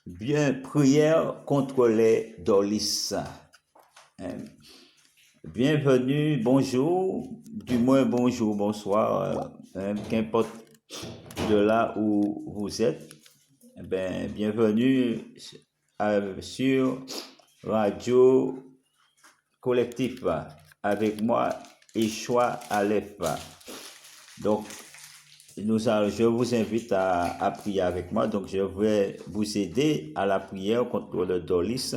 Bien, prière contre les dolices. Bienvenue, bonjour, du moins bonjour, bonsoir, qu'importe de là où vous êtes. Bienvenue sur Radio Collectif avec moi, Échoua Aleph. Donc, je vous invite à prier avec moi. Donc, je vais vous aider à la prière contre le dolis.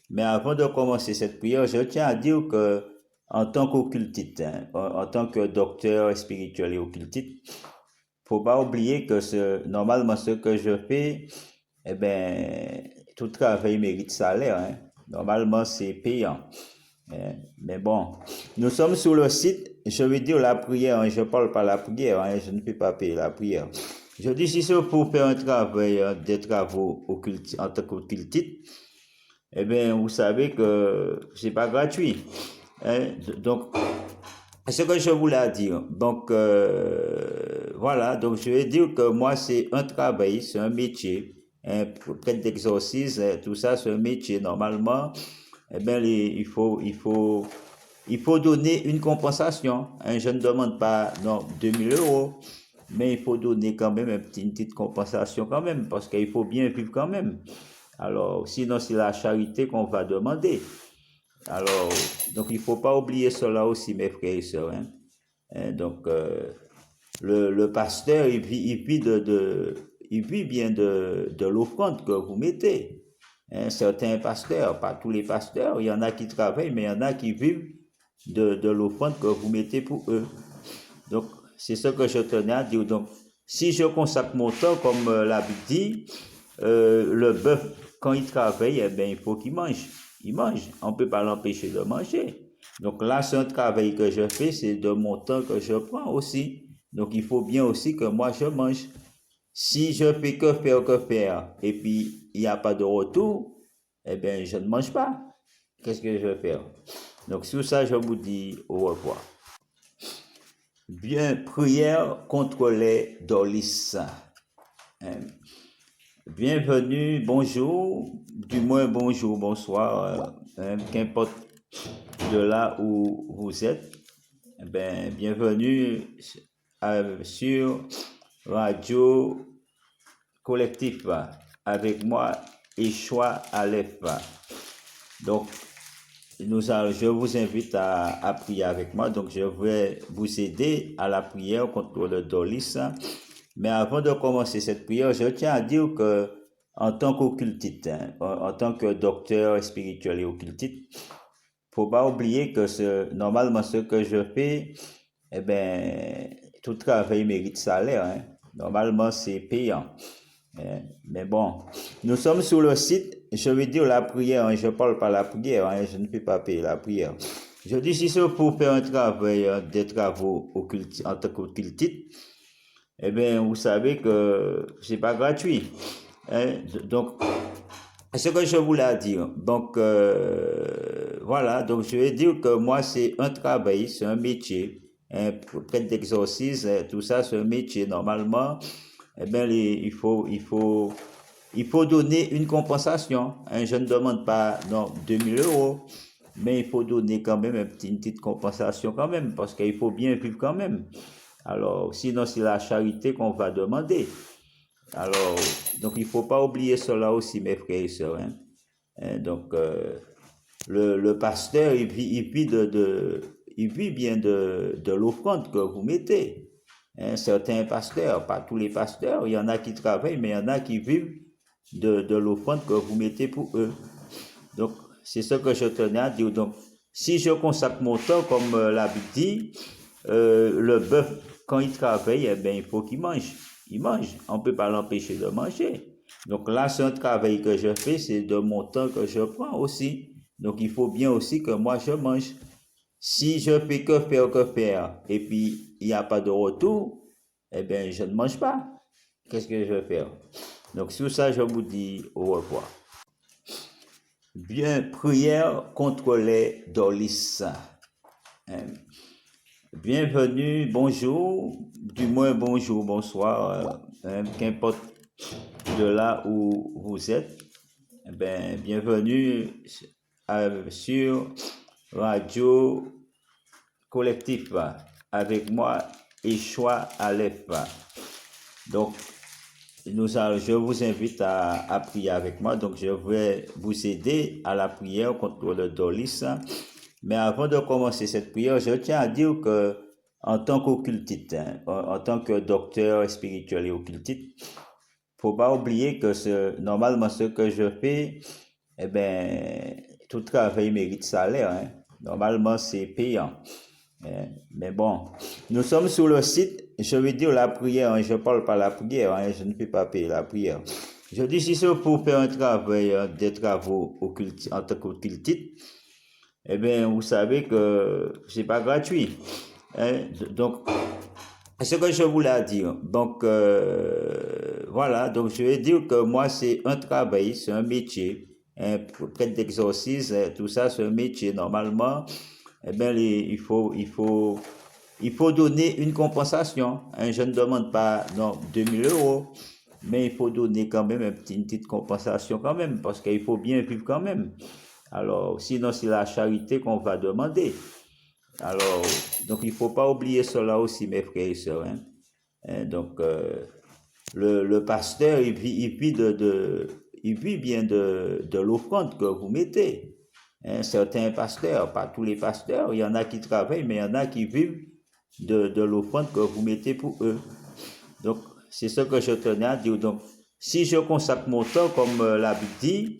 Mais avant de commencer cette prière, je tiens à dire que, en tant qu'occultiste, en tant que docteur spirituel et occultiste, faut pas oublier que normalement, ce que je fais, tout travail mérite salaire, hein. Normalement, c'est payant. Mais bon, nous sommes sur le site, je veux dire la prière, hein, je ne parle pas la prière, hein, je ne peux pas payer la prière. Je dis si c'est pour faire un travail, des travaux en tant qu'occultiste, vous savez que c'est pas gratuit. Hein. Donc, ce que je voulais dire. Donc, voilà, donc je vais dire que moi, c'est un travail, c'est un métier. Hein, prêtre d'exorcisme, tout ça, c'est un métier. Normalement, il faut donner une compensation. Hein. Je ne demande pas, non, 2000 euros, mais il faut donner quand même une petite compensation quand même, parce qu'il faut bien vivre quand même. Alors, sinon, c'est la charité qu'on va demander. Alors, donc, il ne faut pas oublier cela aussi, mes frères et sœurs. Hein. Donc, le pasteur, il vit bien de l'offrande que vous mettez. Hein, certains pasteurs, pas tous les pasteurs, il y en a qui travaillent, mais il y en a qui vivent de l'offrande que vous mettez pour eux. Donc, c'est ce que je tenais à dire. Donc, si je consacre mon temps, comme la Bible dit, le bœuf, quand il travaille, il faut qu'il mange. Il mange. On ne peut pas l'empêcher de manger. Donc là, c'est un travail que je fais, c'est de mon temps que je prends aussi. Donc, il faut bien aussi que moi, je mange. Si je fais que faire, et puis il n'y a pas de retour, je ne mange pas. Qu'est-ce que je vais faire? Donc, sur ça, je vous dis au revoir. Bien, prière contre les dolices. Bienvenue, bonjour, du moins bonjour, bonsoir, qu'importe de là où vous êtes. Bienvenue sur Radio Collectif avec moi, Échoua Aleph. Donc, je vous invite à prier avec moi. Donc, je vais vous aider à la prière contre le dolis. Mais avant de commencer cette prière, je tiens à dire que, en tant qu'occultiste, hein, en tant que docteur spirituel et occultiste, faut pas oublier que normalement, ce que je fais, tout travail mérite salaire. Hein. Normalement, c'est payant. Mais bon, nous sommes sur le site, je veux dire la prière, hein, je ne parle pas la prière, hein, je ne peux pas payer la prière. Je dis si c'est pour faire un travail, des travaux en tant qu'occultiste, vous savez que c'est pas gratuit. Hein. Donc, ce que je voulais dire. Donc, voilà, donc je vais dire que moi, c'est un travail, c'est un métier. Hein, prêtre d'exorcisme, tout ça, c'est un métier. Normalement, il faut donner une compensation. Hein. Je ne demande pas, non, 2000 euros, mais il faut donner quand même une petite compensation quand même, parce qu'il faut bien vivre quand même. Alors, sinon, c'est la charité qu'on va demander. Alors, donc, il ne faut pas oublier cela aussi, mes frères et sœurs. Hein. Donc, le pasteur, il vit bien de l'offrande que vous mettez. Hein, certains pasteurs, pas tous les pasteurs, il y en a qui travaillent, mais il y en a qui vivent de l'offrande que vous mettez pour eux. Donc, c'est ce que je tenais à dire. Donc, si je consacre mon temps, comme la Bible dit, le bœuf, quand il travaille, il faut qu'il mange. Il mange. On ne peut pas l'empêcher de manger. Donc là, c'est un travail que je fais, c'est de mon temps que je prends aussi. Donc, il faut bien aussi que moi, je mange. Si je fais que faire, et puis il n'y a pas de retour, je ne mange pas. Qu'est-ce que je vais faire? Donc, sur ça, je vous dis au revoir. Bien, prière contre les dolices. Bienvenue, bonjour, du moins bonjour, bonsoir, qu'importe de là où vous êtes. Eh bien, bienvenue sur Radio Collectif avec moi, Échoua Aleph. Donc, je vous invite à prier avec moi. Donc, je vais vous aider à la prière contre le dolis. Mais avant de commencer cette prière, je tiens à dire que en tant qu'occultiste, en tant que docteur spirituel et occultiste, faut pas oublier que normalement ce que je fais, eh ben, tout travail mérite salaire. Normalement, c'est payant. Mais bon, nous sommes sur le site, je vais dire la prière, je ne parle pas la prière, je ne peux pas payer la prière. Je dis si c'est pour faire un travail, des travaux en tant qu'occultiste, eh bien, vous savez que c'est pas gratuit. Donc, ce que je voulais dire. Donc, voilà. Donc, je vais dire que moi, c'est un travail, c'est un métier. Prêtre d'exorcisme, tout ça, c'est un métier. Normalement, eh bien, il faut donner une compensation. Je ne demande pas, non, 2000 €, mais il faut donner quand même une petite compensation quand même, parce qu'il faut bien vivre quand même. Alors, sinon, c'est la charité qu'on va demander. Alors, donc, il ne faut pas oublier cela aussi, mes frères et sœurs. Donc, le pasteur, il vit bien de l'offrande que vous mettez. Certains pasteurs, pas tous les pasteurs, il y en a qui travaillent, mais il y en a qui vivent de l'offrande que vous mettez pour eux. Donc, c'est ce que je tenais à dire. Donc, si je consacre mon temps, comme la Bible dit,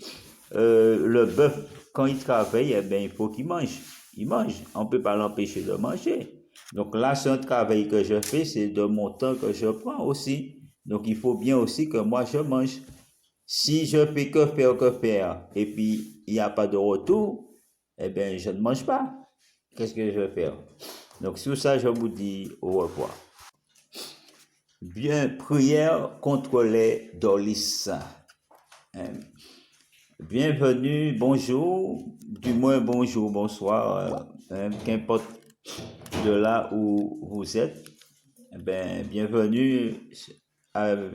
le bœuf, quand il travaille, eh bien, il faut qu'il mange. Il mange. On ne peut pas l'empêcher de manger. Donc là, c'est un travail que je fais, c'est de mon temps que je prends aussi. Donc, il faut bien aussi que moi, je mange. Si je fais que faire, et puis il n'y a pas de retour, eh bien, je ne mange pas. Qu'est-ce que je vais faire? Donc, sur ça, je vous dis au revoir. Bien, prière contre les dolis. Bienvenue, bonjour, du moins bonjour, bonsoir, qu'importe de là où vous êtes. Eh bien, bienvenue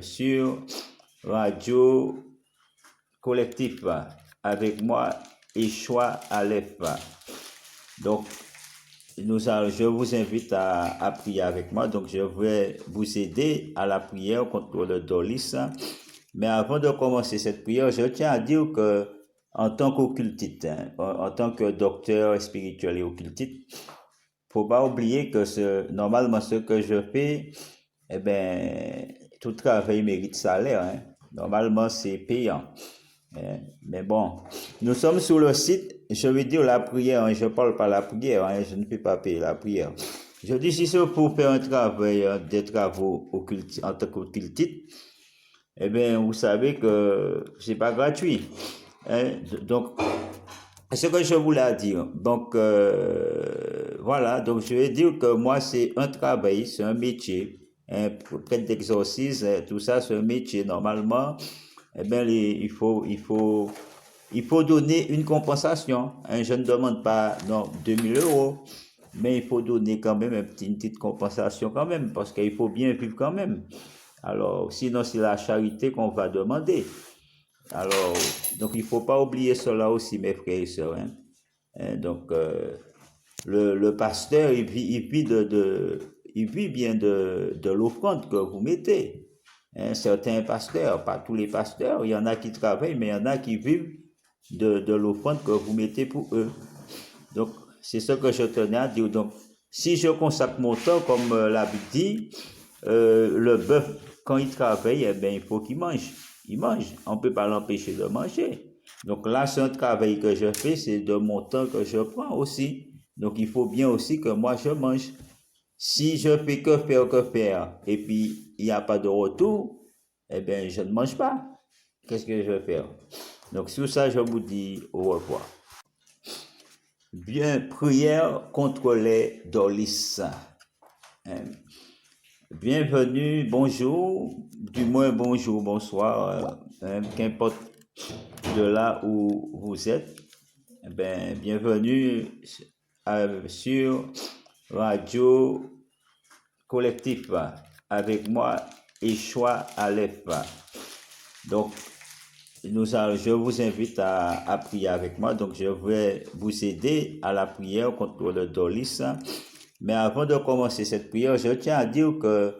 sur Radio Collectif avec moi, Échoua Aleph. Donc, je vous invite à prier avec moi. Donc, je vais vous aider à la prière contre le dolis. Mais avant de commencer cette prière, je tiens à dire que en tant qu'occultiste, en tant que docteur spirituel et occultiste, faut pas oublier que normalement ce que je fais, eh ben, tout travail mérite salaire. Normalement, c'est payant. Mais bon, nous sommes sur le site, je vais dire la prière, je ne parle pas la prière, je ne peux pas payer la prière. Je dis si c'est pour faire un travail, des travaux en tant qu'occultiste, eh bien, vous savez que c'est pas gratuit. Donc, ce que je voulais dire. Donc, voilà. Donc, je vais dire que moi, c'est un travail, c'est un métier. Prêtre d'exorcisme, tout ça, c'est un métier. Normalement, eh bien, il faut donner une compensation. Je ne demande pas, non, 2000 €, mais il faut donner quand même une petite compensation quand même, parce qu'il faut bien vivre quand même. Alors, sinon, c'est la charité qu'on va demander. Alors, donc, il ne faut pas oublier cela aussi, mes frères et sœurs. Donc, le pasteur, il vit bien de l'offrande que vous mettez. Certains pasteurs, pas tous les pasteurs, il y en a qui travaillent, mais il y en a qui vivent de l'offrande que vous mettez pour eux. Donc, c'est ce que je tenais à dire. Donc, si je consacre mon temps, comme la Bible dit, le bœuf, quand il travaille, eh bien, il faut qu'il mange. Il mange. On ne peut pas l'empêcher de manger. Donc là, c'est un travail que je fais, c'est de mon temps que je prends aussi. Donc, il faut bien aussi que moi, je mange. Si je fais que faire, et puis il n'y a pas de retour, eh bien, je ne mange pas. Qu'est-ce que je vais faire? Donc, sur ça, je vous dis au revoir. Bien, prière contre les dolis. Bienvenue, bonjour, du moins bonjour, bonsoir, qu'importe de là où vous êtes. Eh bien, bienvenue sur Radio Collectif avec moi, Échoua Aleph. Donc, je vous invite à prier avec moi. Donc, je vais vous aider à la prière contre le dolis. Mais avant de commencer cette prière, je tiens à dire que